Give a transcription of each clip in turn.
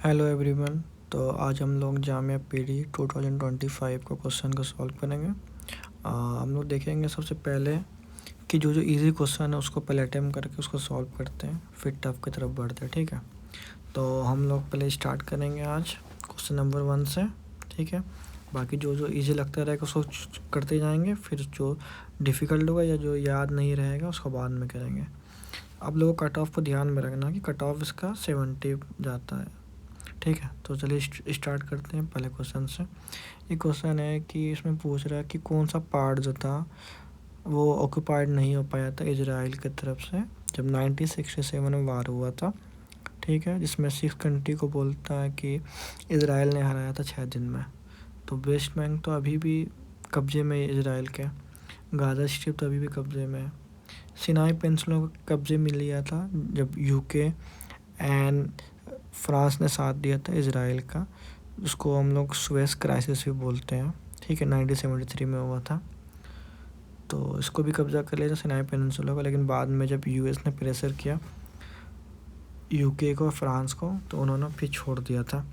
Hello everyone. तो आज हम लोग जामिया पीरी 2025 का क्वेश्चन को सॉल्व करेंगे। हम लोग देखेंगे सबसे पहले कि जो जो इजी क्वेश्चन है उसको पहले अटेम्प्ट करके उसको सॉल्व करते हैं, फिर टफ की तरफ बढ़ते हैं। ठीक है, तो हम लोग पहले स्टार्ट करेंगे आज क्वेश्चन नंबर 1 से। ठीक है, बाकी जो जो इजी लगता रहेगा उसको करते जाएंगे, फिर जो डिफ़िकल्ट होगा या जो याद नहीं रहेगा उसको बाद में करेंगे। आप लोगों को कट ऑफ को ध्यान में रखना कि कट ऑफ इसका 70 जाता है। ठीक है, तो चलिए स्टार्ट करते हैं पहले क्वेश्चन से। ये क्वेश्चन है कि इसमें पूछ रहा है कि कौन सा पार्ट जो था वो ऑक्यूपाइड नहीं हो पाया था इजराइल की तरफ से जब 1967 में वार हुआ था। ठीक है, जिसमें 6 कंट्री को बोलता है कि इजराइल ने हराया था 6 दिन में। तो वेस्ट बैंक तो अभी भी कब्जे में है इजराइल के, गाज़ा स्ट्रिप तो अभी भी कब्जे में है, सिनाई पेनिनसुला को कब्जे में लिया था जब यूके एंड फ्रांस ने साथ दिया था इजराइल का, उसको हम लोग सुएज़ क्राइसिस भी बोलते हैं। ठीक है, 1973 में हुआ था। तो इसको भी कब्जा कर लिया था सिनाई पेनिनसुला को, लेकिन बाद में जब यूएस ने प्रेशर किया यूके को, फ्रांस को, तो उन्होंने फिर छोड़ दिया था।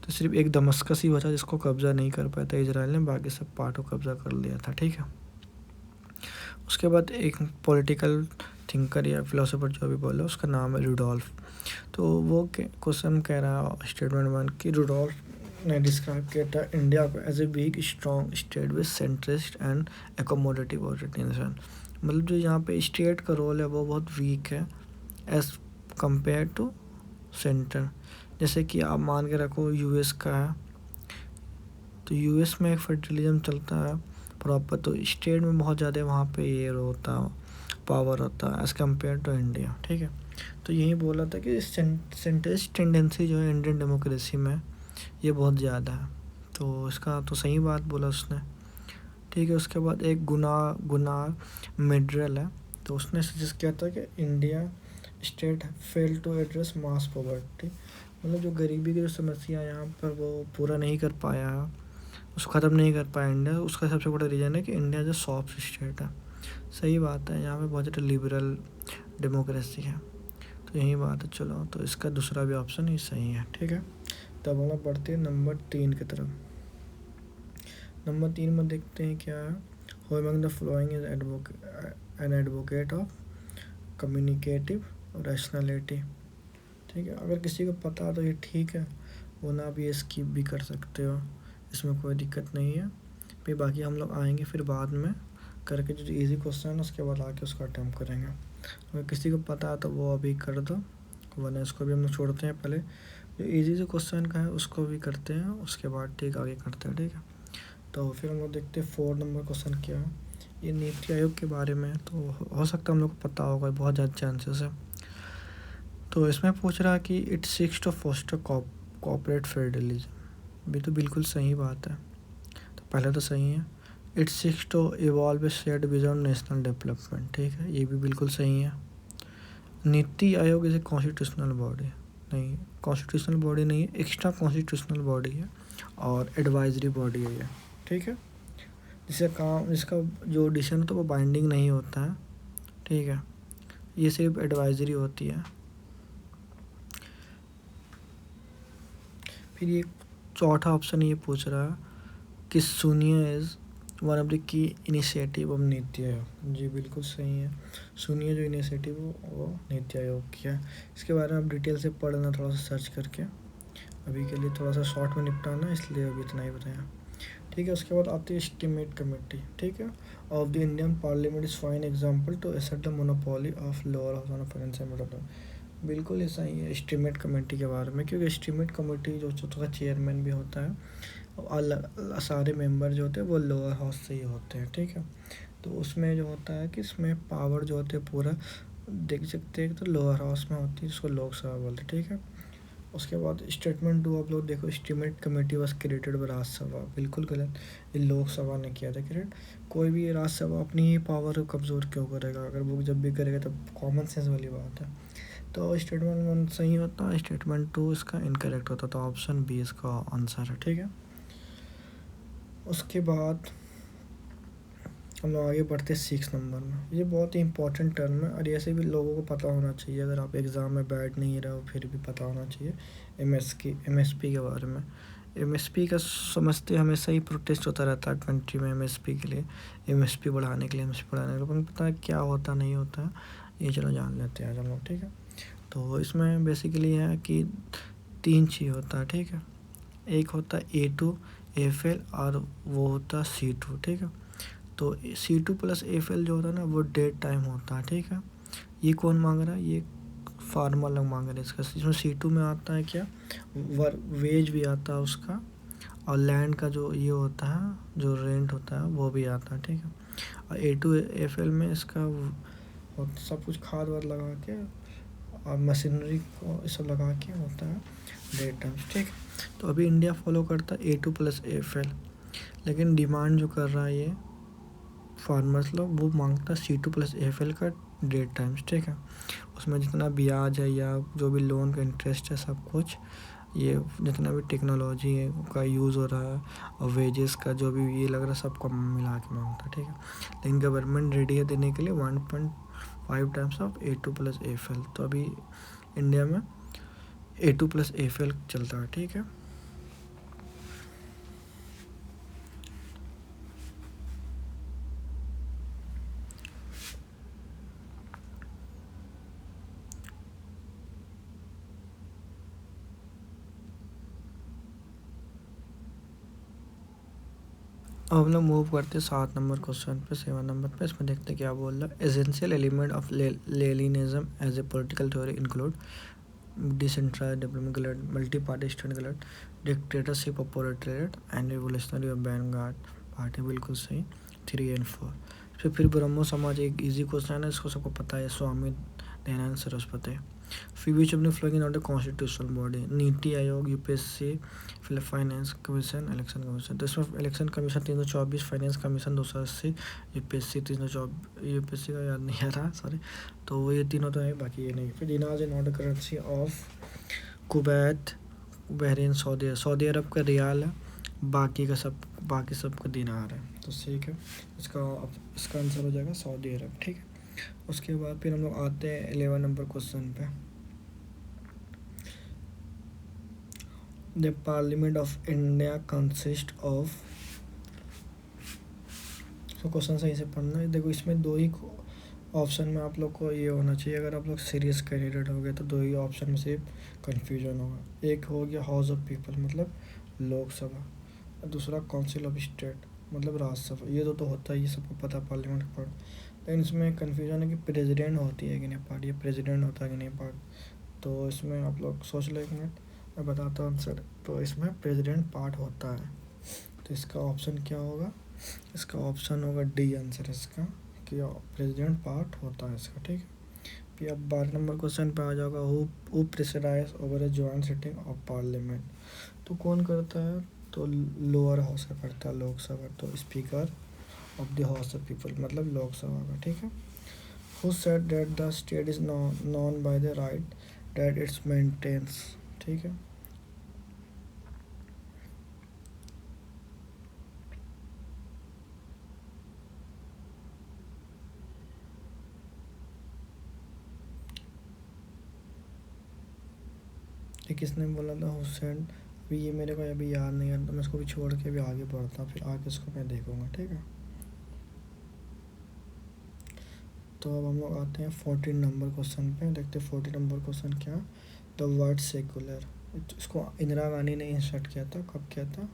तो सिर्फ एक दमस्कस ही बचा जिसको कब्जा नहीं कर पाया था इजराइल ने, बाकी सब पार्ट को कब्जा कर लिया था। ठीक है, उसके बाद एक पॉलिटिकल थिंकर या फिलोसोफर जो भी बोले उसका नाम है रुडोल्फ। तो वो क्वेश्चन कह रहा है स्टेटमेंट 1 कि रुडोल्फ ने डिस्क्राइब किया था इंडिया को as a weak strong state with centrist and accommodative orientation. मतलब जो यहाँ पे स्टेट का रोल है वो बहुत वीक है एज कंपेयर टू सेंटर। जैसे कि आप मान के रखो यूएस का है, तो यूएस में एक फेडरलिज्म चलता है प्रॉपर, तो स्टेट में बहुत ज़्यादा वहाँ पे ये होता पावर होता है एज़ कम्पेयर टू इंडिया। ठीक है, तो यही बोला था कि सेंट्रिस्ट टेंडेंसी जो है इंडियन डेमोक्रेसी में ये बहुत ज़्यादा है, तो इसका तो सही बात बोला उसने। ठीक है, उसके बाद एक गुनार मिड्रल है, तो उसने सजेस्ट किया था कि India state fail to address mass poverty, मतलब जो गरीबी की जो समस्या यहाँ पर वो पूरा नहीं कर पाया है, उसको ख़त्म नहीं कर पाया इंडिया। उसका सबसे बड़ा रीज़न है कि इंडिया जो सॉफ्ट स्टेट है। सही बात है, यहाँ पे बहुत ज़्यादा लिबरल डेमोक्रेसी है, तो यही बात है। चलो, तो इसका दूसरा भी ऑप्शन ही सही है। ठीक है, तब हम लोग बढ़ते हैं नंबर 3 की तरफ। नंबर 3 में देखते हैं क्या है। Who among the following is an advocate of communicative rationality. ठीक है, अगर किसी को पता तो ये ठीक है, वरना आप ये स्किप भी कर सकते हो, इसमें कोई दिक्कत नहीं है। फिर बाकी हम लोग आएंगे फिर बाद में करके जो इजी क्वेश्चन है उसके बाद आके उसका अटैम्प्ट करेंगे। अगर किसी को पता है तो वो अभी कर दो, वरना इसको भी हम लोग छोड़ते हैं। पहले जो इजी जो क्वेश्चन का है उसको भी करते हैं, उसके बाद ठीक आगे करते हैं। ठीक है, तो फिर हम लोग देखते हैं 4 नंबर क्वेश्चन क्या है। ये नीति आयोग के बारे में, तो हो सकता है हम लोग को पता होगा, बहुत ज़्यादा चांसेस है। तो इसमें पूछ रहा है कि it seeks to foster corporate federalism, भी तो बिल्कुल सही बात है, तो पहले तो सही है। It seeks to evolve a shared vision national development, ठीक है, ये भी बिल्कुल सही है। NITI Aayog is a constitutional body, नहीं कॉन्स्टिट्यूशनल बॉडी नहीं है, एक्स्ट्रा कॉन्स्टिट्यूशनल बॉडी है और एडवाइजरी बॉडी है ये। ठीक है, इसका जो डिसीजन होता है वो बाइंडिंग नहीं होता है। ठीक है, ये सिर्फ एडवाइजरी होती है। फिर ये चौथा ऑप्शन ये पूछ रहा है कि शून्य is one of the key initiative of NITI Aayog. जी बिल्कुल सही है, शून्य जो इनिशिएटिव वो नीति आयोग की है। इसके बारे में आप डिटेल से पढ़ना थोड़ा सा सर्च करके, अभी के लिए थोड़ा सा शॉर्ट में निपटाना इसलिए अभी इतना ही बताया। ठीक है, उसके बाद आती है एस्टीमेट कमेटी। ठीक है, of the Indian parliament is fine example to assert the monopoly of lower house on finance and. बिल्कुल ऐसा ही है एस्टीमेट कमेटी के बारे में, क्योंकि एस्टीमेट कमेटी जो उसका चेयरमैन भी होता है और सारे मेंबर जो होते हैं वो लोअर हाउस से ही होते हैं। ठीक है, तो उसमें जो होता है कि इसमें पावर जो होते हैं पूरा देख सकते हैं तो लोअर हाउस में होती है, जिसको लोकसभा बोलते हैं। ठीक है, उसके बाद स्टेटमेंट 2 आप लोग देखो, estimate committee was created by Rajya Sabha, बिल्कुल गलत, ये लोकसभा ने किया था क्रिएट। कोई भी राज्यसभा अपनी ही पावर को कमज़ोर क्यों करेगा, अगर वो जब भी करेगा तब कॉमन सेंस वाली बात है। तो स्टेटमेंट 1 सही होता है, स्टेटमेंट 2 इसका इनकरेक्ट होता, तो ऑप्शन बी इसका आंसर है। ठीक है, उसके बाद हम लोग आगे बढ़ते हैं 6 नंबर में। ये बहुत ही इंपॉर्टेंट टर्म है और ऐसे भी लोगों को पता होना चाहिए, अगर आप एग्ज़ाम में बैठ नहीं रहे हो फिर भी पता होना चाहिए एमएसपी के बारे में। एमएसपी का समझते हमेशा ही प्रोटेस्ट होता रहता है कंट्री में एमएसपी के लिए, एमएसपी बढ़ाने के लिए, एमएसपी बढ़ाने के लिए, पता है क्या होता नहीं होता है, ये चलो जान लेते हैं आज हम लोग, ठीक है। तो इसमें बेसिकली है कि 3 चीज़ होता है, ठीक है। एक होता है A2 FL और वो होता है C2, ठीक है। तो C2 प्लस FL जो होता है ना वो डेट टाइम होता है, ठीक है। ये कौन मांग रहा है, ये फार्मर लोग मांग रहे हैं इसका। इसमें C2 में आता है क्या, वेज भी आता है उसका, और लैंड का जो ये होता है जो रेंट होता है वो भी आता है, ठीक है। और A2 FL में इसका सब कुछ खाद वाद लगा के और मशीनरी को सब लगा के होता है डेट टाइम्स, ठीक है। तो अभी इंडिया फॉलो करता है A2 प्लस FL, लेकिन डिमांड जो कर रहा है ये फार्मर्स लोग वो मांगता है C2 प्लस FL का डेट टाइम्स, ठीक है। उसमें जितना ब्याज है या जो भी लोन का इंटरेस्ट है सब कुछ, ये जितना भी टेक्नोलॉजी है का यूज़ हो रहा है और वेजेस का जो भी ये लग रहा है सबको मिला के मांगता है, ठीक है। लेकिन गवर्नमेंट रेडी है देने के लिए 1.5 times of A2 plus FL। तो अभी इंडिया में A2 प्लस FL चलता है, ठीक है। अब हम लोग मूव करते हैं 7 नंबर क्वेश्चन पे, 7 नंबर पे। इसमें देखते क्या बोल रहा है। Essential element of Leninism as a political theory include decentralised development, multi party state, dictatorship of proletariat and revolutionary of vanguard party. बिल्कुल सही, 3 और 4। फिर ब्रह्मो समाज एक इजी क्वेश्चन है, इसको सबको पता है, स्वामी दयानंद सरस्वती। फिर विच of the following is not a constitutional body, NITI Aayog, UPSC, फिर फाइनेंस कमीशन, इलेक्शन कमीशन। तो इसमें election commission 324, finance commission 280, UPSC 324, UPSC का याद नहीं आ रहा, सॉरी। तो ये तीनों तो है, बाकी ये नहीं। फिर dinar is not currency of Kuwait, Bahrain, Saudi Arab का रियाल है, बाकी सब का दिनार है। तो ठीक है, इसका आंसर हो जाएगा सऊदी अरब, ठीक है। उसके बाद फिर हम लोग आते हैं 11 नंबर क्वेश्चन पे। The parliament of India consist of, तो क्वेश्चन सही से पढ़ना है। देखो इसमें 2 ही ऑप्शन में आप लोग को ये होना चाहिए, अगर आप लोग सीरियस कैंडिडेट हो गए तो 2 ही ऑप्शन में से कन्फ्यूजन होगा। एक हो गया हाउस ऑफ पीपल मतलब लोकसभा, और दूसरा काउंसिल ऑफ स्टेट मतलब राज्यसभा। ये तो होता ही, सबको पता पार्लियामेंट का पार्ट। लेकिन इसमें कन्फ्यूजन है कि प्रेसिडेंट होती है कि नहीं पार्ट, ये प्रेसिडेंट होता है कि नहीं पार्ट। तो इसमें आप लोग सोच लो 1 मिनट, मैं बताता हूँ आंसर। तो इसमें प्रेसिडेंट पार्ट होता है, तो इसका ऑप्शन क्या होगा, इसका ऑप्शन होगा डी आंसर इसका, कि प्रेसिडेंट पार्ट होता है इसका, ठीक है। फिर अब 12 नंबर क्वेश्चन पे आ जाएगा, who presides over a joint sitting of parliament. तो कौन करता है, तो लोअर हाउस का करता है, लोकसभा। तो speaker of the house of people मतलब लोकसभा का, ठीक है। Who said that the state is known by the right that it's maintains, ठीक है। ये किसने बोला था, हुसैन। अभी ये मेरे को अभी याद नहीं है, तो मैं इसको भी छोड़ के अभी आगे बढ़ता हूँ, फिर आगे इसको मैं देखूँगा, ठीक है। तो अब हम लोग आते हैं 14 नंबर क्वेश्चन पे। देखते हैं 14 नंबर क्वेश्चन क्या। द वर्ड सेकुलर, इसको इंदिरा गांधी ने इंसर्ट किया था, कब किया था,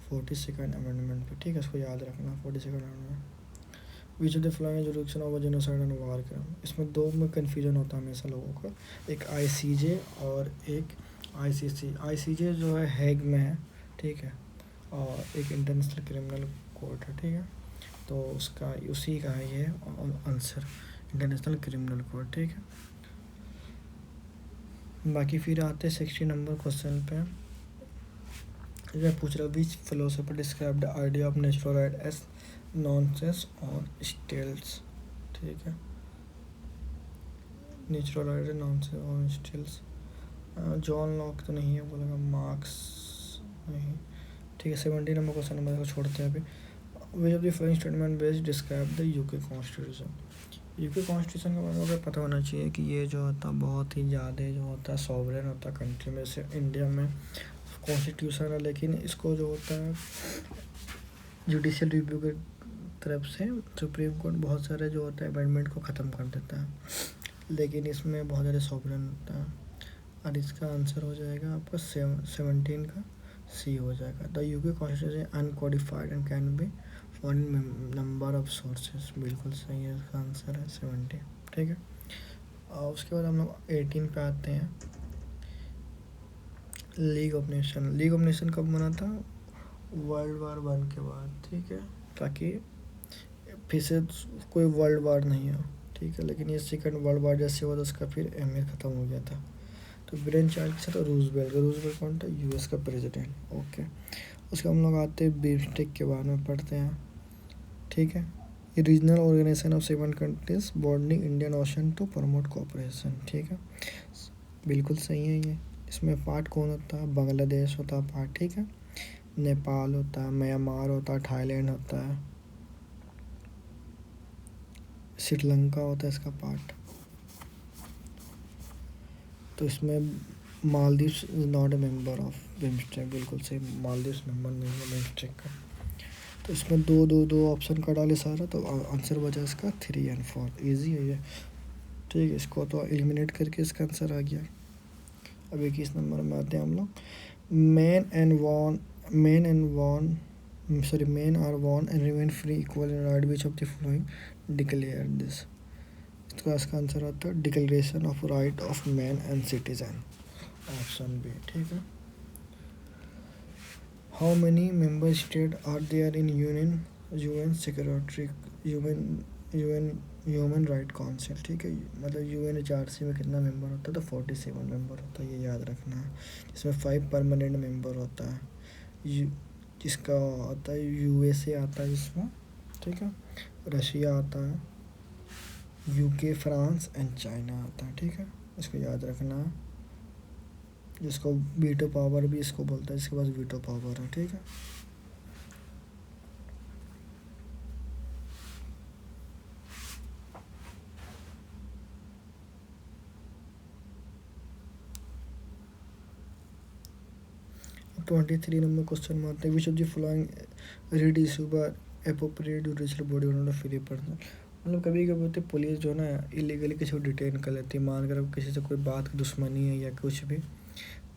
42nd अमेंडमेंट पे, ठीक है। इसको याद रखना, 42nd amendment. Which of the following jurisdiction of genocide and war crime. इसमें 2 में कन्फ्यूजन होता है हमेशा लोगों का, एक ICJ और एक ICC। ICJ जो है हैग में है, ठीक है, और एक इंटरनेशनल क्रिमिनल कोर्ट है, ठीक है। तो उसका उसी का है ये आंसर, इंटरनेशनल क्रिमिनल कोर्ट, ठीक है। बाकी फिर आते हैं 60 नंबर क्वेश्चन पे। इसमें पूछ रहा है which philosopher describe the idea of natural right as nonsense on stilts, ठीक है। Natural right nonsense on stilts, John Locke तो नहीं है, बोलेगा मार्क्स नहीं, ठीक है। 70 नंबर क्वेश्चन नंबर को छोड़ते हैं अभी। विच of the following statement based describe the UK constitution. UK constitution के बारे में हमें पता होना चाहिए कि ये जो होता है बहुत ही ज़्यादा जो होता है सॉवरेन होता है कंट्री में से। इंडिया में कॉन्स्टिट्यूशन है, लेकिन इसको जो होता है जुडिशियल रिव्यू के तरफ से सुप्रीम कोर्ट बहुत सारे जो होता है अमेंडमेंट को ख़त्म कर देता है, लेकिन इसमें बहुत ज़्यादा सॉवरेन होता है। और इसका आंसर हो जाएगा आपका 17 का सी हो जाएगा। The UK constitution uncodified and can be found in number of sources. बिल्कुल सही है, इसका आंसर है 17। ठीक है, और उसके बाद हम लोग 18 पे आते हैं। League of nation. League of nation कब बना था? वर्ल्ड वार 1 के बाद। ठीक है, ताकि फिर से कोई वर्ल्ड वार नहीं हो। ठीक है, लेकिन ये सेकंड वर्ल्ड वार जैसे हुआ तो उसका फिर अहमियत ख़त्म हो गया था। तो ब्रेन चार्ज के साथ रूजवेल्ट। रूजवेल्ट कौन था? यूएस का प्रेसिडेंट। ओके, उसके हम लोग आते हैं बिम्स्टेक के बारे में पढ़ते हैं। ठीक है, ये regional organisation of 7 countries bordering Indian ocean to promote cooperation. ठीक है, बिल्कुल सही है ये। इसमें पार्ट कौन होता है? बांग्लादेश होता है पार्ट। ठीक है, नेपाल होता है, म्यांमार होता है, थाईलैंड होता है, श्रीलंका होता है इसका पार्ट। तो इसमें Maldives is not a member of BIMSTEC. बिल्कुल सही, मालदीव्स मेंबर नहीं है बिम्स्टेक का। तो इसमें दो ऑप्शन का डाले सारा, तो आंसर बचा इसका 3 और 4। ईजी है ये। ठीक है, इसको तो एलिमिनेट करके इसका आंसर आ गया। अब 21 नंबर में आते हैं हम लोग। men are born and remain free equal in right, which of the following declare this। तो इसका आंसर आता है declaration of right of man and citizen, option B. ठीक है, how many member state are there in UN secretary human right council. ठीक है, मतलब UNHRC में कितना मेंबर होता है? तो 47 मेंबर होता है, ये याद रखना है। इसमें 5 परमानेंट मेंबर होता है। जिसका आता है यूएसए आता है इसमें। ठीक है, रशिया आता है, यूके, फ्रांस एंड चाइना आता है। ठीक है, इसको याद रखना है। जिसको वीटो पावर भी इसको बोलता है, जिसके पास वीटो पावर है। ठीक है, अब 23 नंबर क्वेश्चन में आते हैं। विच of the following read issue bye appropriate judicial body उन्होंने फ्री पर्सन। मतलब कभी कभी होती पुलिस जो ना इलीगली किसी को डिटेन कर लेती है। मान कर किसी से कोई बात की दुश्मनी है या कुछ भी,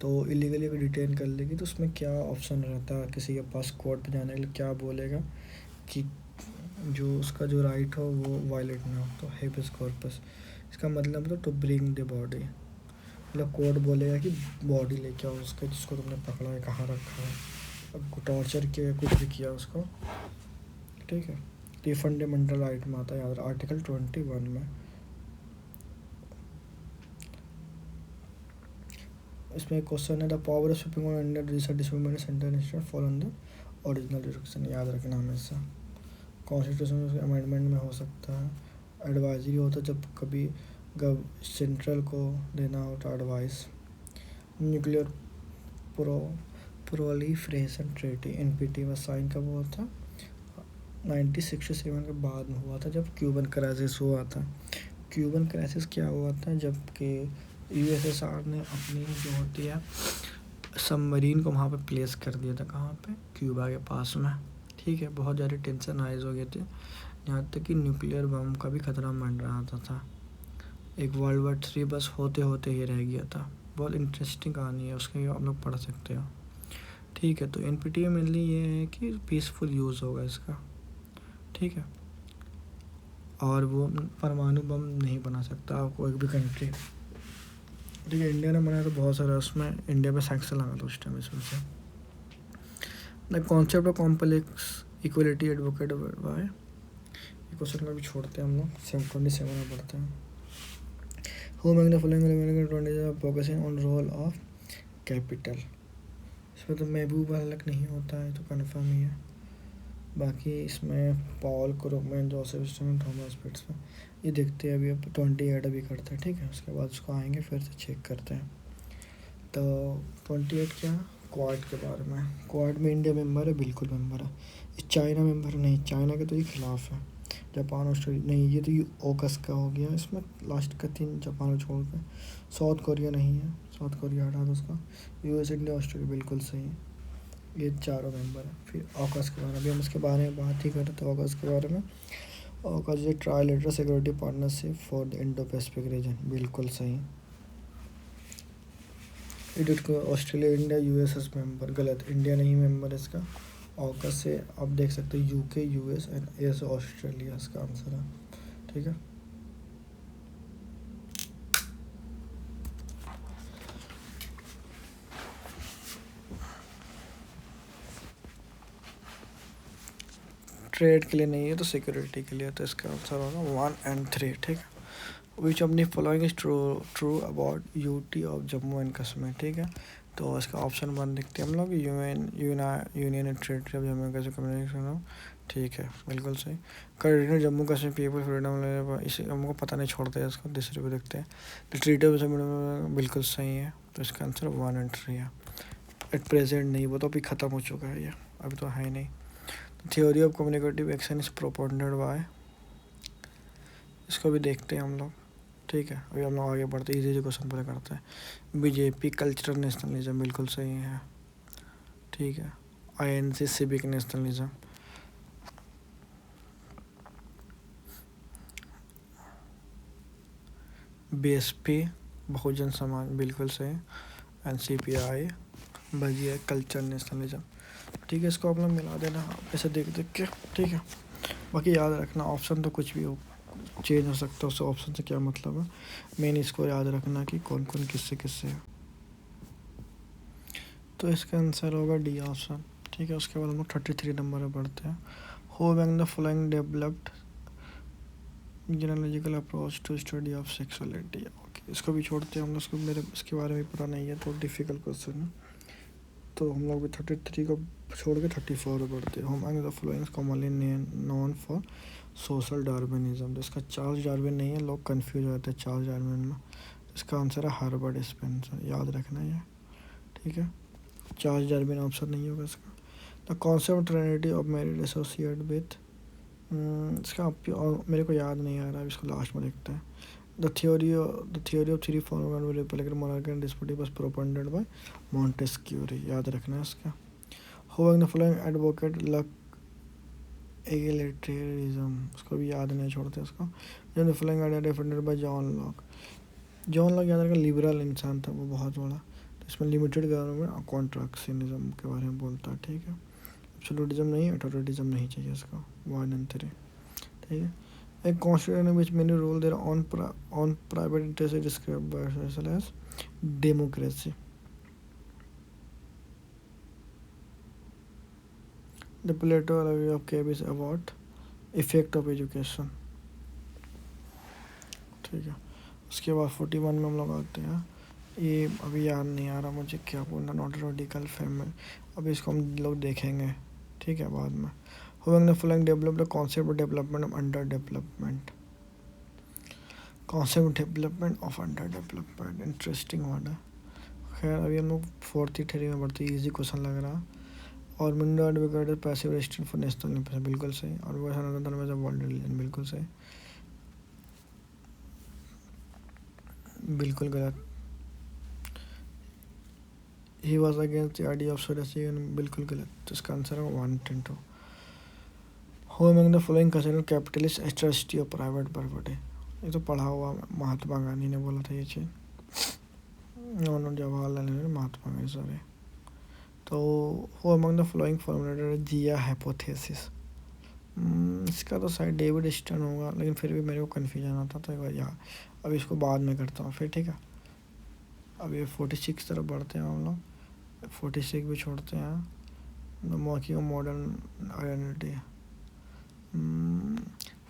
तो इलीगली अगर डिटेन कर लेगी तो उसमें क्या ऑप्शन रहता है किसी के पास कोर्ट पे जाने के लिए? क्या बोलेगा कि जो उसका जो राइट हो वो वायलेट ना हो। तो हेबियस कॉर्पस, इसका मतलब तो टू ब्रिंग द बॉडी। मतलब कोर्ट बोलेगा कि बॉडी लेके आओ उसका, जिसको तुमने पकड़ा है, कहाँ रखा है, अब टॉर्चर किया, कुछ भी किया उसको। ठीक है, तो ये फंडामेंटल राइट में आता है, याद आर्टिकल 21 में। इसमें क्वेश्चन है the power of supreme court under disablement centre instead for on the original direction. याद रखना हमेशा। कॉन्स्टिट्यूशन अमेंडमेंट में हो सकता है। एडवाइजरी होता है जब कभी सेंट्रल को देना होता है advice. Nuclear proliferation treaty NPT में साइन कब हुआ था? 1967 के बाद में हुआ था, जब क्यूबन क्राइसिस हुआ था। क्यूबन क्राइसिस क्या हुआ था? जबकि यूएसएसआर ने अपनी जो होती है सबमरीन को वहाँ पे प्लेस कर दिया था। कहाँ पे? क्यूबा के पास में। ठीक है, बहुत ज़्यादा टेंशन राइज हो गए थे, यहाँ तक कि न्यूक्लियर बम का भी खतरा मंड रहा था। एक वर्ल्ड वार 3 बस होते होते ही रह गया था। बहुत इंटरेस्टिंग कहानी है, उसके आप लोग पढ़ सकते हो। ठीक है, तो एनपीटी में मेनली ये है कि पीसफुल यूज़ होगा इसका। ठीक है, और वो परमाणु बम नहीं बना सकता कोई भी कंट्री। ठीक है, इंडिया ने बनाया तो बहुत सारा, उसमें इंडिया पे सैंक्शन लगा था उस टाइम इसमें से। The concept of complex equality advocate by, ये क्वेश्चन को भी छोड़ते हैं हम लोग। 27 में पढ़ते हैं। Who among the following focusing on roll of capital. इसमें तो महबूब हलक नहीं होता है, तो कन्फर्म ही है। बाकी इसमें Paul Krugman, Joseph Stern, Thomas Pittsburgh, ये देखते हैं अभी। अब 28 अभी करते हैं। ठीक है, उसके बाद उसको आएंगे फिर से चेक करते हैं। तो 28 क्या? क्वाड के बारे में। क्वाड में इंडिया मेंबर है, बिल्कुल मेंबर है। चाइना मेंबर नहीं, चाइना के तो ये खिलाफ है। जापान ऑस्ट्रेलिया नहीं, ये तो ऑकस का हो गया। इसमें लास्ट का 3 जापान को छोड़ के। साउथ कोरिया नहीं है, साउथ कोरिया हटा दो उसका। यूएस, इंडिया, ऑस्ट्रेलिया बिल्कुल सही है। ये चारों मेंबर है। फिर ऑकस के बारे में, अभी हम इसके बारे में बात ही कर रहे थे ऑकस के बारे में। ऑकस ये trilateral security partnership for the Indo Pacific region, बिल्कुल सही। इडिट को ऑस्ट्रेलिया, इंडिया, यूएसएस मेंबर, गलत, इंडिया नहीं मेंबर इसका। ऑकस से आप देख सकते हो UK, US and S Australia इसका आंसर है। ठीक है, ट्रेड के लिए नहीं है तो सिक्योरिटी के लिए, तो इसका आंसर होगा 1 and 3। ठीक है, विच अपनी following is true about UT of Jammu and Kashmir. ठीक है, तो इसका ऑप्शन 1 देखते हैं हम लोग, union and territory of Jammu and Kashmir communication. ठीक है, बिल्कुल सही। कर जम्मू कश्मीर पीपल फ्रीडम लेने पर इसे हमको पता नहीं छोड़ते हैं, इसको दूसरे पे देखते हैं। तो ट्रीटी ऑफ बिल्कुल सही है, तो इसका आंसर 1 and 3 है। एट प्रेजेंट नहीं, वो तो अभी ख़त्म हो चुका है, ये अभी तो है नहीं। Theory of communicative action is propounded by, इसको भी देखते हैं हम लोग। ठीक है, अभी हम लोग आगे बढ़ते हैं, इजी क्वेश्चन पूरे करते हैं। बीजेपी कल्चरल नेशनलिज्म, बिल्कुल सही है। ठीक है, INC civic nationalism. BSP Bahujan Samaj, बिल्कुल सही। एनसीपीआई भजिया कल्चर नेशनलिज्म। ठीक है, इसको आप लोग मिला देना ऐसे देख देख के। ठीक है, बाकी याद रखना ऑप्शन तो कुछ भी हो, चेंज हो सकता है, उससे ऑप्शन से क्या मतलब है। मेन इसको याद रखना कि कौन कौन किससे किससे है। तो इसका आंसर होगा डी ऑप्शन। ठीक है, उसके बाद हम लोग 33 नंबर में बढ़ते हैं। Who among the following developed genealogical approach to study of sexuality. Okay, इसको भी छोड़ते हैं हम लोग, इसको मेरे इसके बारे में पता नहीं है, तो डिफ़िकल्ट क्वेश्चन है। तो हम लोग भी 33 को छोड़ के 34 में बढ़ते हैं। Home the following commonly known for social Darwinism. तो इसका चार्ल्स डार्विन नहीं है, लोग कंफ्यूज हो जाते हैं चार्ल्स डार्विन में। इसका आंसर है हर्बर्ट स्पेंसर, याद रखना ये। ठीक है, चार्ल्स डार्विन आंसर नहीं होगा इसका। The concept Trinity of merit associate with, इसका मेरे को याद नहीं आ रहा है, इसको लास्ट में देखते हैं। The theory of three form republican monarchy and despotism was propounded by Montesquieu, याद रखना है इसका। Who the following advocate luck egalitarianism, उसको भी याद नहीं छोड़ते इसको। जो the following idea defended by John Locke. John Locke याद रखना, लिबरल इंसान था वो, बहुत बड़ा। तो इसमें लिमिटेड गवर्नमेंट कॉन्ट्रैक्शनिज्म के बारे में बोलता है। ठीक है, एब्सोल्यूटिज्म नहीं, अथॉरिटिज्म नहीं चाहिए इसका। 1 and 3। ठीक है, a constitution in which many rule their own private interest is described by as democracy. The Plato review of Cave is about effect of education. ठीक है, उसके बाद 41 में हम लोग आते हैं। ये अभी याद नहीं आ रहा मुझे क्या बोलना, नॉटोलॉजिकल फैमिली, अभी इसको हम लोग देखेंगे। ठीक है, बाद में। Who the following developed the concept of development of underdevelopment. Concept development of under development, interesting word है। खैर, अभी हम लोग 4th थ्योरी में बढ़ते, इजी क्वेश्चन लग रहा। और window advocate passive resistant for national interest, बिल्कुल सही। और वर्ल्ड रिलीजन, बिल्कुल सही। बिल्कुल गलत। He was against the idea of sorcery, बिल्कुल गलत। तो इसका आंसर है 1 and 2। Who among the following consider capitalist atrocity of private property. ये तो पढ़ा हुआ, महात्मा गांधी ने बोला था ये चीज़। जवाहरलाल नेहरू, महात्मा गांधी, सॉरी। तो who among the following formulated जिया हाइपोथेसिस। इसका तो शायद डेविड स्टर्न होगा, लेकिन फिर भी मेरे को कन्फ्यूजन आता था एक बार यहाँ। अभी इसको बाद में करता हूँ फिर। ठीक है, अभी 46 तरफ बढ़ते हैं हम लोग। 46 भी छोड़ते हैं। मॉकी मॉडर्न आइडेंटिटी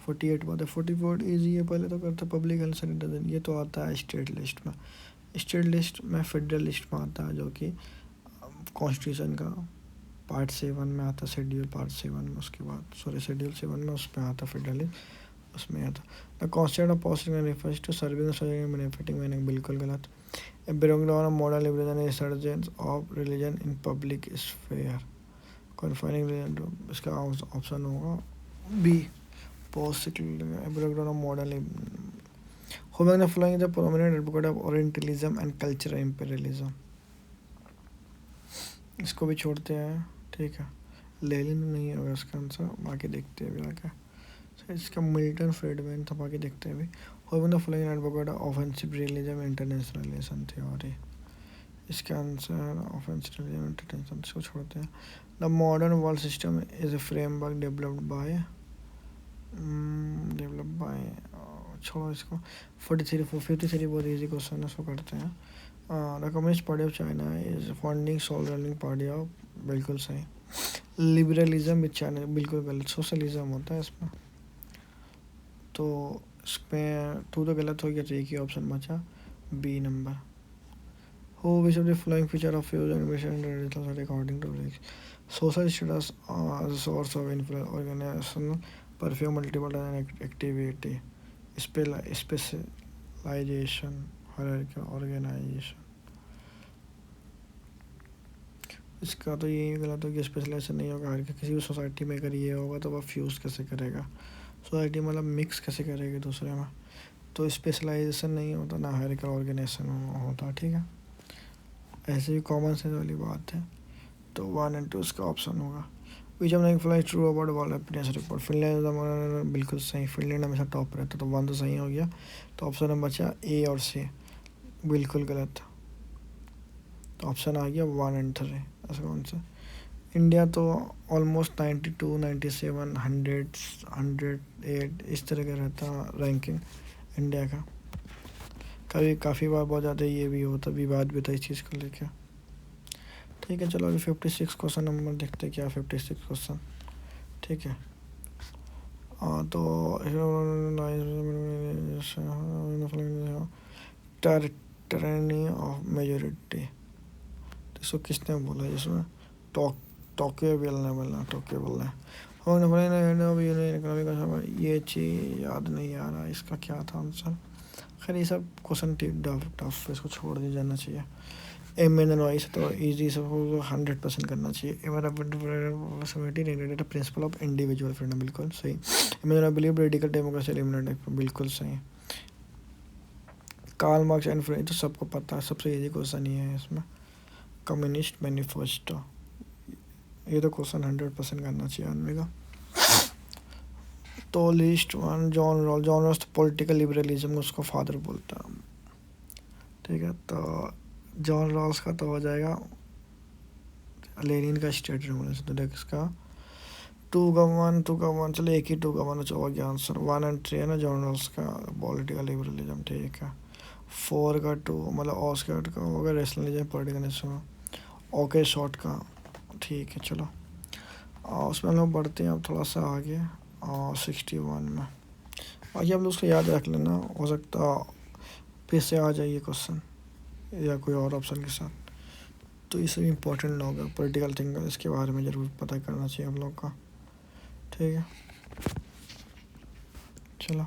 48 बात है। 44 ईजी है, पहले तो करते पब्लिक हेल्थ सैनिटाइजेशन, ये तो आता है स्टेट लिस्ट में। स्टेट लिस्ट में फेडरल लिस्ट में आता है, जो कि कॉन्स्टिट्यूशन का पार्ट 7 में आता है, शेड्यूल पार्ट 7 में। उसके बाद शेड्यूल 7 में उसमें आता फेडरल, उसमें आता the concept of posing refers to serving manufacturing मैंने, बिल्कुल गलत। A breakdown of modern liberalism and resurgence of religion in public sphere. Confining religion to इसका ऑप्शन होगा B. Breakdown of modern. Who among the following is a prominent advocate of Orientalism and cultural imperialism? इसको भी छोड़ते हैं, ठीक है. Lenin नहीं होगा इसका आंसर, बाकी देखते हैं अभी आगे. इसका मिल्टन फ्रीडमैन था, बाकी देखते हैं अभी. Who among the following is advocate of offensive realism and international relation theory? इसका answer offensive realism and international, इसको छोड़ते हैं. The modern world system is a framework developed by छोड़ो इसको. 53 बहुत इजी क्वेश्चन है, इसको करते हैं. The communist party of China is funding sole running party of, बिल्कुल सही. लिबरलिज्म विद चाइना, बिल्कुल गलत. सोशलिज्म होता है इसमें, तो इसमें टू तो गलत हो गया, तो एक ही ऑप्शन बचा B number. Who which of the following feature of fusion investment according to social status as source of influence organisation perfume multiple activity specialisation organisation. इसका तो यही गलत हो गया, स्पेशलाइजेशन नहीं होगा. हर किसी भी सोसाइटी में अगर ये होगा तो वह फ्यूज़ कैसे करेगा, सोसाइटी मतलब मिक्स कैसे करेगी दूसरे में, तो स्पेशलाइजेशन नहीं होता ना, हायरार्किकल ऑर्गेनाइजेशन होता, ठीक है. ऐसे भी कॉमन सेंस वाली बात है, तो 1 और 2 इसका ऑप्शन होगा. Which of flies true about world happiness report, Finland, बिल्कुल सही. फिनलैंड हमेशा टॉप रहता, तो 1 तो सही हो गया, तो ऑप्शन नंबर बचा ए और सी, बिल्कुल गलत. तो ऑप्शन आ गया 1 और 3. ऐसा कौन सा. इंडिया तो ऑलमोस्ट 92, 97, 100, 108 इस तरह का रहता रैंकिंग इंडिया का. कभी काफ़ी बार बहुत ज़्यादा ये भी होता, विवाद भी था इस चीज़ को लेकर, ठीक है. चलो अभी 56 क्वेश्चन नंबर देखते हैं, क्या 56 क्वेश्चन, ठीक है. तो टेरिटरी ऑफ मेजोरिटी, तो इसको किसने बोला, इसमें टोक्यो बोलना, टोक्यो बोलना है. ये चीज़ याद नहीं आ रहा इसका क्या था आंसर. खैर ये सब क्वेश्चन टफ, इसको छोड़ दिया जाना चाहिए. MNOI तो ईजी, सबको 100% करना चाहिए. प्रिंसिपल ऑफ इंडिविजुअल फ्रीडम, बिल्कुल सही. बिलीव रेडिकल डेमोक्रेसी एलिमिनेट, बिल्कुल सही. कार्ल मार्क्स एंड फ्रेंच, तो सबको पता है, सबसे इजी क्वेश्चन ये है इसमें. कम्युनिस्ट मैनिफेस्टो, ये तो क्वेश्चन 100% करना चाहिए आदमी का. तो list 1 John Rawls political liberalism उसको फादर बोलता है, ठीक है. तो जॉन रॉल्स का तो हो जाएगा लेनिन का स्टेट रिवॉल्यूशन, तो देख इसका 2 का 1, चलो एक ही 2 का 1 हो गया आंसर. 1 और 3 है ना जॉन रॉल्स का पॉलिटिकल लिबरलिज्म, ठीक है. 4 का 2 मतलब ऑस्कर्ट का होगा रेशनलिज्म पॉलिटिकल, ओके शॉर्ट का, ठीक है. चलो उसमें हम लोग बढ़ते हैं अब थोड़ा सा आगे, 61 में. बाकी आप लोग उसको याद रख लेना, हो सकता फिर से आ जाइए क्वेश्चन या कोई और ऑप्शन के साथ. तो ये सब इम्पोर्टेंट होगा, पॉलिटिकल थिंकर, इसके बारे में ज़रूर पता करना चाहिए हम लोग का, ठीक है. चलो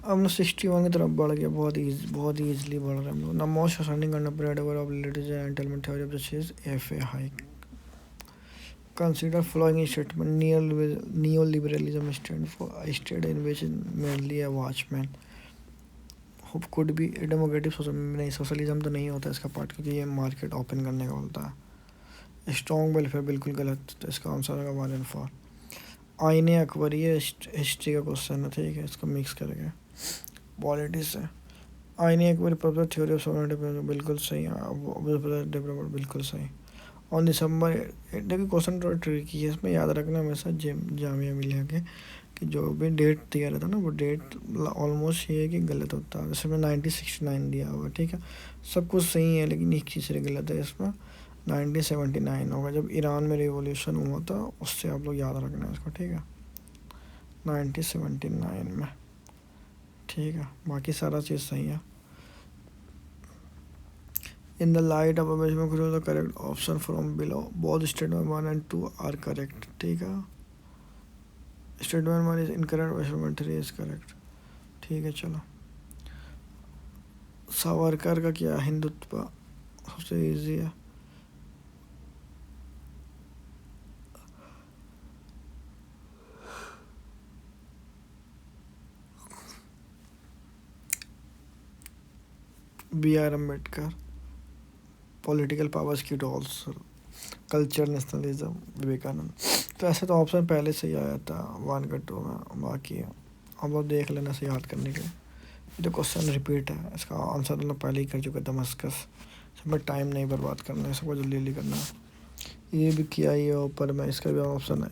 हम लोग 61 की तरफ बढ़ गया, बहुत ईजिली बढ़ रहे हैं हम लोग. The most outstanding contemporary of literature and entitlement theory of the चीज FA. Hike. Consider following statement. Neoliberalism stands for a state in which merely a watchman who could be a democratic social. नहीं, socialism तो नहीं होता इसका part, क्योंकि ये market open करने का बोलता है. स्ट्रॉन्ग वेलफेयर, बिल्कुल गलत, तो इसका आंसर होगा 1 और 4. आईने अकबर, ये हिस्ट्री का क्वेश्चन है, ठीक है. इसको मिक्स करके पॉलिटिक्स है. आईने Akbar proper theory of sovereignty, बिल्कुल सही. डेवलपमेंट, बिल्कुल सही. ऑन दिसंबर, देखिए क्वेश्चन थोड़ा ट्रिकी है, इसमें याद रखना हमेशा जामिया मिलिया के कि जो भी डेट दिया रहता है ना, वो डेट ऑलमोस्ट ये है कि गलत होता है. जैसे में 1969 दिया हुआ, ठीक है. सब कुछ सही है लेकिन एक चीज़ से गलत है. इसमें 1979 होगा, जब ईरान में रिवॉल्यूशन हुआ था, उससे आप लोग याद रखना इसको, ठीक है. 1979 में, ठीक है. बाकी सारा चीज़ सही है. In the light of measurement, choose the correct option from below. Both statement 1 and 2 are correct, ठीक है. Statement 1 is incorrect, statement 3 is correct, ठीक है. चलो सावरकर का क्या हिंदुत्व सबसे इजी है। B.R. अम्बेडकर पॉलिटिकल पावर्स की डॉल्स, कल्चर नेशनलिज्म विवेकानंद। तो ऐसे तो ऑप्शन पहले से ही आया था 1 का 2 में, बाकी अब वो देख लेना से याद करने के लिए। ये तो क्वेश्चन रिपीट है, इसका आंसर तो मैं पहले ही कर चुका था दमस्कस। सब टाइम नहीं बर्बाद करना है, सबको जल्दी जल्दी करना है। ये भी किया ही है ऊपर में, इसका भी ऑप्शन है,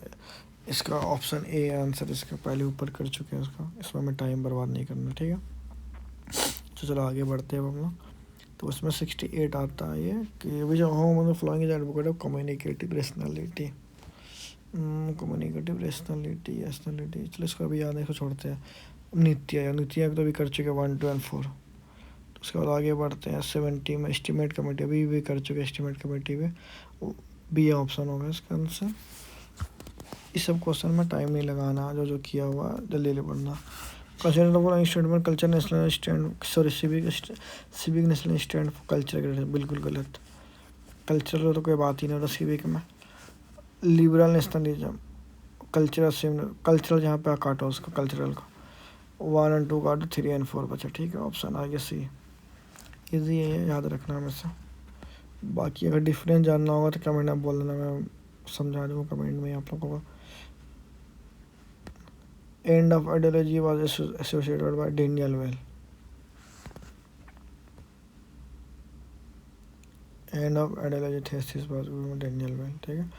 इसका ऑप्शन ए आंसर इसका पहले ऊपर कर चुके हैं इसका, इसमें हमें टाइम बर्बाद नहीं करना, ठीक है। तो चलो आगे बढ़ते हैं हम लोग। तो उसमें 68 आता है ये कि which home flowing is advocate of communicative personality. Communicative personality चलो इसको अभी याद है, इसको छोड़ते हैं। नित्य तो भी कर चुके 1, 2 और 4। तो उसके बाद आगे बढ़ते हैं 70 में एस्टिमेट कमेटी, अभी भी कर चुके एस्टिमेट कमेटी में, बी ऑप्शन होगा इसका आंसर। इस सब क्वेश्चन में टाइम नहीं लगाना, जो जो किया हुआ जल्दी जल्दी पढ़ना। Consider statement culture national stand, sorry civic national stand for culture, बिल्कुल गलत। कल्चरल तो कोई बात ही नहीं होता सिविक में। लिबरल नेशनलिज्म, कल्चरल जहाँ पे काटो उसको कल्चरल को, 1 और 2 काटो, 3 और 4 बचा, ठीक है। ऑप्शन आगे सी इजी है, याद रखना हमें से। बाकी अगर डिफरेंस जानना होगा तो कमेंट में बोल देना, मैं समझा दूँगा कमेंट में आप लोगों को। End of ideology was associated by Daniel Bell. End of ideology thesis was Daniel Bell, ठीक है।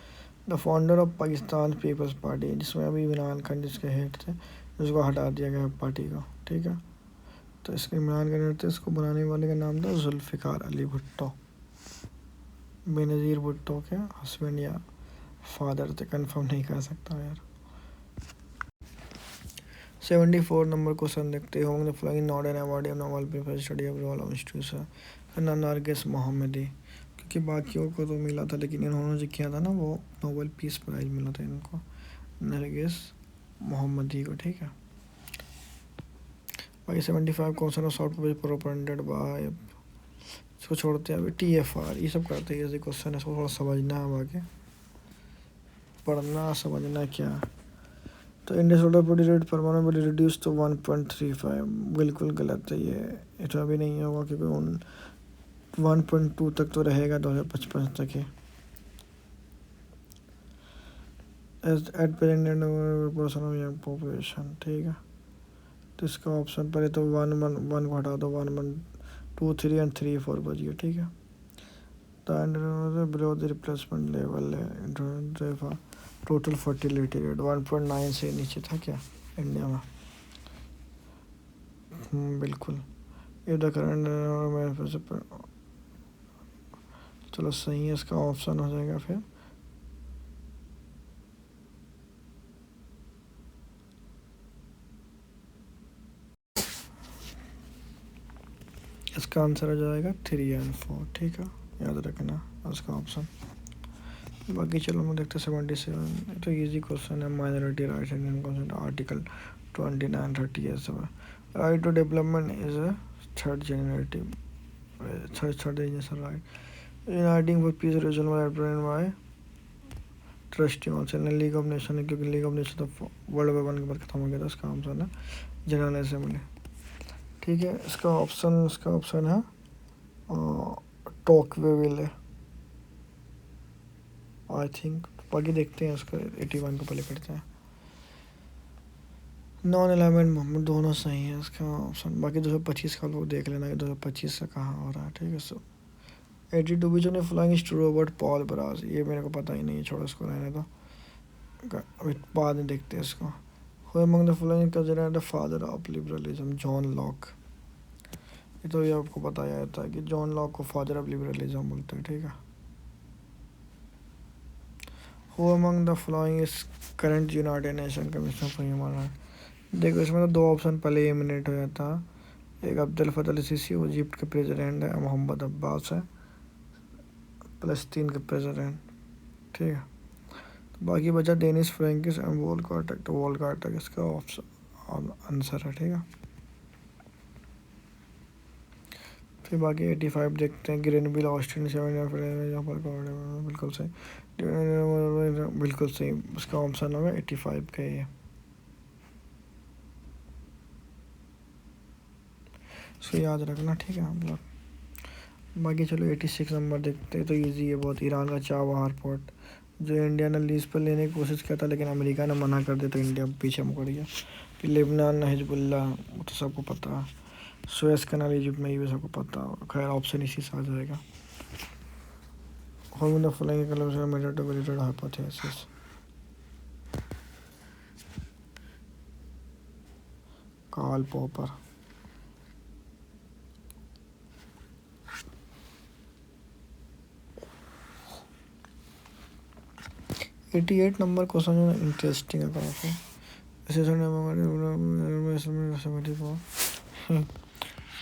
The founder of Pakistan Peoples Party, जिसमें अभी इमरान खान जिसके हेड थे, उसको हटा दिया गया पार्टी को, ठीक है। तो इसके इमरान खान थे, इसको बनाने वाले का नाम था जुल्फ़िकार अली भुट्टो। बेनज़ीर भुट्टो के हस्बैंड या फादर थे, कंफर्म नहीं कर सकता यार। 74 नंबर क्वेश्चन देखते हो, the flying not an award Nobel peace study of role institution Nargis Mohammadi, क्योंकि बाकियों को तो मिला था लेकिन इन्होंने जो किया था ना वो नोबेल पीस प्राइज मिला था इनको, नरगिस मोहम्मदी को, ठीक है। बाकी 75 question of soft page propounded by, इसको छोड़ते हैं अभी। TFR ये सब करते हैं, ऐसे क्वेश्चन है, इसको थोड़ा समझना है, आगे पढ़ना समझना क्या। तो इंडियन सोलर बॉडी रेट परमाणु बॉडी रिड्यूस तो 1.35, बिल्कुल गलत है ये तो अभी नहीं होगा, क्योंकि 1.2 तक तो रहेगा 2055 तक ही। At present person of young population, ठीक है। तो इसका ऑप्शन पहले तो 1 को हटा दो, 1, 1, 2, 3 और 3, 4 बजिए, ठीक है। बिलो द रिप्लेसमेंट लेवल है, टोटल फर्टिलिटी रेट 1.9 से नीचे था क्या इंडिया में। बिल्कुल। ये द करंट, चलो सही है, इसका ऑप्शन हो जाएगा फिर। इसका आंसर हो जाएगा 3 और 4, ठीक है, याद रखना इसका ऑप्शन। बाकी चलो हम देखते हैं 77, तो इजी क्वेश्चन है। Minority rights Indian constitution article 29, 30 है सब। Right to development is a third generation right, uniting for peace reason by trustee also league of nation है, क्योंकि लीग ऑफ नेशन तो वर्ल्ड वॉर 1 के बाद खत्म हो गया था, इसका आंसर है जनरल असेंबली, ठीक है। इसका ऑप्शन है टॉकवेविल है आई थिंक। बाकी देखते हैं उसका 81 को पहले करते हैं। नॉन अलाइनमेंट मोमेंट दोनों सही है इसका ऑप्शन। बाकी 225 का लोग देख लेना कि 225 से कहाँ हो रहा है, ठीक है। सो 82 बीच ने फ्लाइंग रोबोट पॉल बराज, ये मेरे को पता ही नहीं है, छोड़ो इसको रहने दो, अभी बाद में देखते हैं इसको। Who among the following considered the father of liberalism, John Locke. ये तो ये आपको बताया जाता है कि जॉन लॉक को फादर ऑफ लिबरलिज्म बोलते हैं, ठीक है। Who among the following is current United nation commission for human right. देखो इसमें तो 2 ऑप्शन पहले एलिमिनेट हो जाता है, एक अब्दुल फतह अल सीसी वो इजिप्ट के प्रेसिडेंट है, मोहम्मद अब्बास है फ़लस्तीन के प्रेसिडेंट, ठीक है। तो बाकी बचा डेनिस फ्रैंकिस एंड वोल्कार्टक, तो वोल्कार्टक इसका ऑप्शन आंसर है, ठीक है। फिर बाकी 85 देखते हैं, ग्रेनविल ऑस्टिन 7 यहाँ पर बिल्कुल सही, बिल्कुल सही, उसका ऑप्शन होगा 85 का ये। इसको याद रखना, ठीक है आप लोग। बाकी चलो 86 नंबर देखते हैं, तो ईजी है बहुत। ईरान का चाबहार पोर्ट जो इंडिया ने लीज पर लेने की कोशिश किया था, लेकिन अमेरिका ने मना कर दिया, तो इंडिया पीछे मुड़ गया। फिर लेबनान हिजबुल्ला, वो तो सबको पता है। सुएज कनाल इजिप्ट में, ये भी सबको पता है। खैर ऑप्शन इसी से आ जाएगा। Following the following method to validate hypothesis. Karl Popper. Eighty 8 number question interesting है काफ़ी।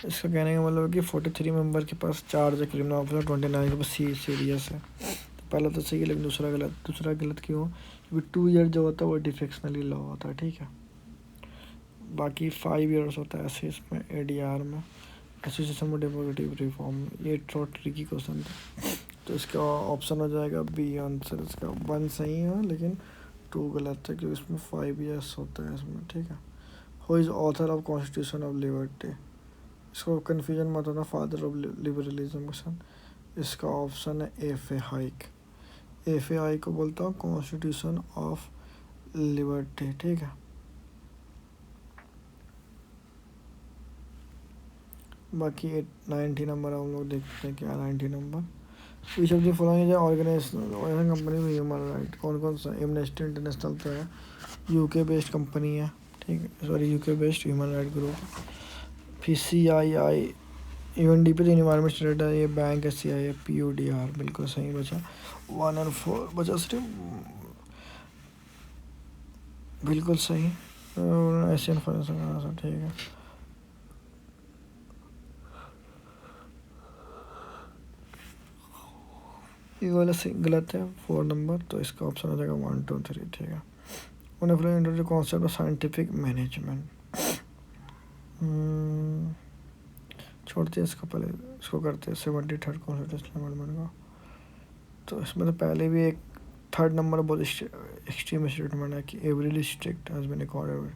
इसका कहने का मतलब है कि 43 मेंबर के पास चार्ज है क्रिमिनल ऑफिसर, 29 के पास सीरियस है। तो पहला तो सही है, लेकिन दूसरा गलत। दूसरा गलत क्यों? क्योंकि 2 ईयर जो होता है वो डिफेक्शनली लॉ होता है, ठीक है। बाकी 5 ईयर्स होता है ऐसे इसमें ADR में, एसोसिएशन फॉर डेमोक्रेटिक रिफॉर्म। ये थोड़ा ट्रिकी क्वेश्चन था, तो इसका ऑप्शन हो जाएगा बी आंसर। इसका 1 सही है, लेकिन 2 गलत है, क्योंकि इसमें 5 ईयर्स होता है इसमें, ठीक है। Who is author of constitution of liberty? इसको कन्फ्यूजन मत होना, फादर ऑफ लिबरलिज्म क्वेश्चन। इसका ऑप्शन है F.A. हाइक। F.A. हाइक को बोलता हूँ कॉन्स्टिट्यूशन ऑफ लिबर्टी, ठीक है। बाकी 90 नंबर हम लोग देखते हैं क्या 90 number. Which of the following organisation company में ह्यूमन राइट? कौन कौन सा? एमनेस्टी इंटरनेशनल तो है, UK बेस्ड कंपनी है, ठीक है, sorry UK based human right group. फिर CII UNDP तो इन्वायरमेंट स्टैंडर्ड है, ये बैंक है CII PUDR, बिल्कुल सही बचा। 1 और 4 बचा सिर्फ, बिल्कुल सही। एशियन फाइनेंस, ठीक है। ये वाला गलत है, 4 नंबर, तो इसका ऑप्शन हो जाएगा 1 2 3, ठीक है। उन्हें कॉन्सेप्ट ऑफ साइंटिफिक मैनेजमेंट। छोड़ते हैं इसको, पहले इसको करते हैं 73rd कॉन्स्टिट्यूशनल अमेंडमेंट को। तो इसमें तो पहले भी एक 3rd नंबर बहुत एक्सट्रीम स्टेटमेंट है कि every district has been recorded,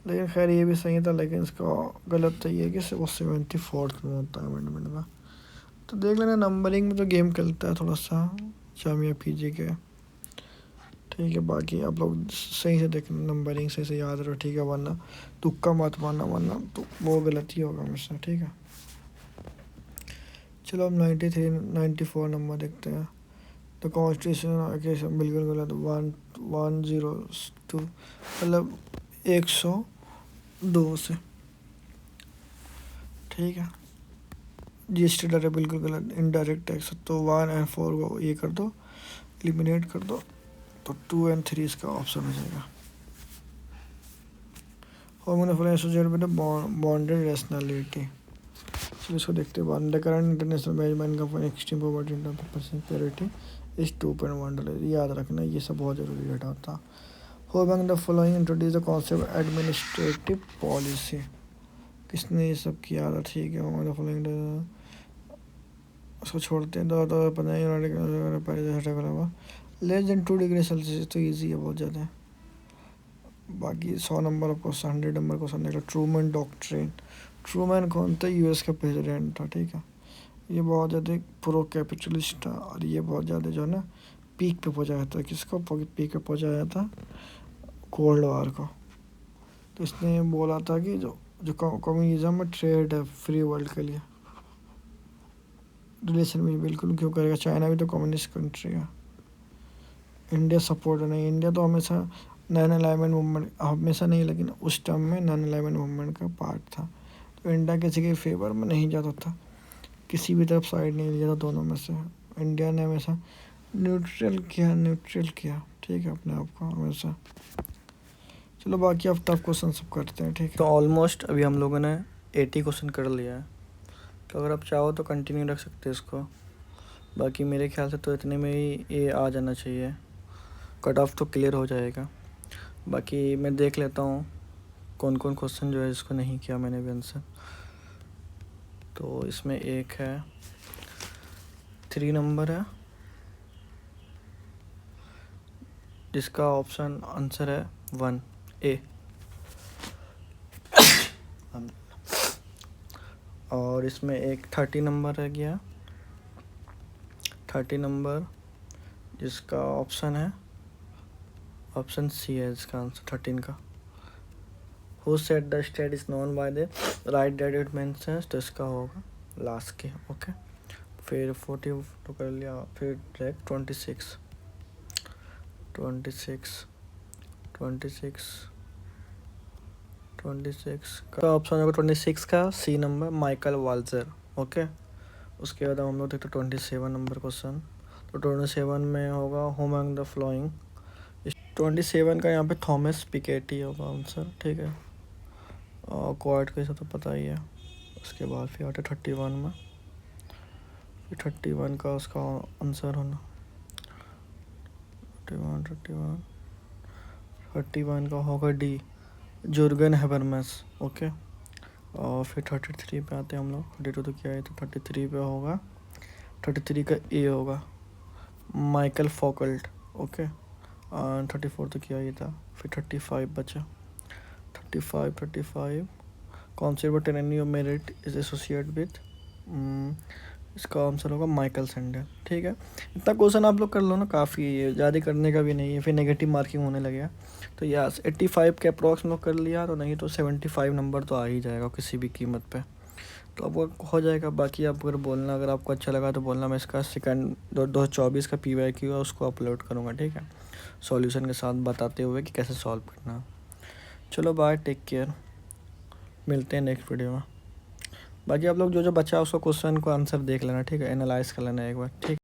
लेकिन खैर ये भी सही था, लेकिन इसका गलत तो ये है कि वो 74th में होता है अमेंडमेंट का। तो देख लेना, नंबरिंग में तो गेम खेलता है थोड़ा सा जामिया PG के, ठीक है। बाकी आप लोग सही से देखना, नंबरिंग सही से याद रहो, ठीक है, वरना तुक्का मत मारना, वरना तो वो गलती होगा हमेशा, ठीक है। चलो अब 94 नंबर देखते हैं। तो कॉन्स्टिट्यूशन बिल्कुल गलत, 102 मतलब 102 से, ठीक है। GST डर है, बिल्कुल गलत। इनडायरेक्ट टैक्स, तो 1 और 4 को ये कर दो, एलिमिनेट कर दो, तो 2 और 3 इसका ऑप्शन हो जाएगा। बॉन्डेड रैशनैलिटी, चलो इसको देखते हैं। The current international management company extreme poverty in terms of person parity is $2.1। याद रखना, ये सब बहुत जरूरी डेटा होता। हो among the following introduce the concept administrative policy? किसने ये सब किया था, ठीक है। द फॉलोइंग उसको छोड़ते हैं। 2015 लेस देन 2 डिग्री सेल्सियस, तो ईजी है बहुत ज़्यादा। बाकी 100 number of question, 100 number question देख लो। ट्रूमैन डॉक्ट्रिन, ट्रूमैन कौन था? US का प्रेसिडेंट था, ठीक है। ये बहुत ज़्यादा प्रो कैपिटलिस्ट था, और ये बहुत ज़्यादा जो है ना पीक पे पहुँचाया था। किसको पीक पे पहुँचाया था? कोल्ड वार को। तो इसने बोला था कि जो जो कम्युनिज्म में ट्रेड है फ्री वर्ल्ड के लिए, रिलेशन में बिल्कुल क्यों करेगा? चाइना भी तो कम्युनिस्ट कंट्री है। इंडिया सपोर्ट नहीं, इंडिया तो हमेशा 9/11 मूवमेंट, हमेशा नहीं लेकिन उस टाइम में 9/11 मूवमेंट का पार्ट था। तो इंडिया किसी के फेवर में नहीं जाता था, किसी भी तरफ साइड नहीं लिया था दोनों में से। इंडिया ने हमेशा न्यूट्रल किया, ठीक है, अपने आप को हमेशा। चलो बाकी अब टफ क्वेश्चन सब करते हैं, ठीक है। तो ऑलमोस्ट अभी हम लोगों ने 80 क्वेश्चन कर लिया है, तो अगर आप चाहो तो कंटिन्यू रख सकते हैं इसको। बाकी मेरे ख्याल से तो इतने में ही ये आ जाना चाहिए, कट ऑफ तो क्लियर हो जाएगा। बाकी मैं देख लेता हूँ कौन कौन क्वेश्चन जो है इसको नहीं किया मैंने भी आंसर। तो इसमें एक है 3 नंबर है जिसका ऑप्शन आंसर है 1 ए। और इसमें एक 30 नंबर रह गया, 30 नंबर जिसका ऑप्शन है ऑप्शन सी है इसका आंसर 13 का। Who said the state is known by the right that it mentions, तो इसका होगा लास्ट के। ओके, फिर 40 तो कर लिया, फिर डायरेक्ट 26 का ऑप्शन होगा 26 का सी नंबर माइकल वाल्जर। ओके, उसके बाद हम लोग देखते 27 नंबर क्वेश्चन। तो 27 में होगा होम अमंग द फ्लोइंग, 27 का यहाँ पे थॉमस पिकेटी होगा आंसर, ठीक है। और क्वाड का तो पता ही है। उसके बाद फिर आते 31 में, फिर 31 का उसका आंसर होना 31 का होगा डी, जुर्गन हैबरमस। ओके, और फिर 33 पे आते हैं हम लोग। 32 तो क्या है, तो 33 पे होगा, 33 का ए होगा माइकल फॉकल्ट। ओके, 34 तो क्या ही था, फिर 35 बचा। 35 concept tyranny of merit is associate with, इसका आंसर होगा माइकल सैंडल। ठीक है, इतना क्वेश्चन आप लोग कर लो ना, काफ़ी है, ज़्यादा करने का भी नहीं है, फिर नेगेटिव मार्किंग होने लगेगा। तो यस 85 के अप्रॉक्स में कर लिया, तो नहीं तो 75 नंबर तो आ ही जाएगा किसी भी कीमत पे, तो आपको हो जाएगा। बाकी आप अगर बोलना, अगर आपको अच्छा लगा तो बोलना, मैं इसका सेकंड 2024 का PYQ है उसको अपलोड करूँगा, ठीक है, सॉल्यूशन के साथ बताते हुए कि कैसे सॉल्व करना है। चलो बाय, टेक केयर, मिलते हैं नेक्स्ट वीडियो में। बाकी आप लोग जो जो बचा उसको क्वेश्चन को आंसर देख लेना, ठीक है, एनालाइज कर लेना एक बार, ठीक है।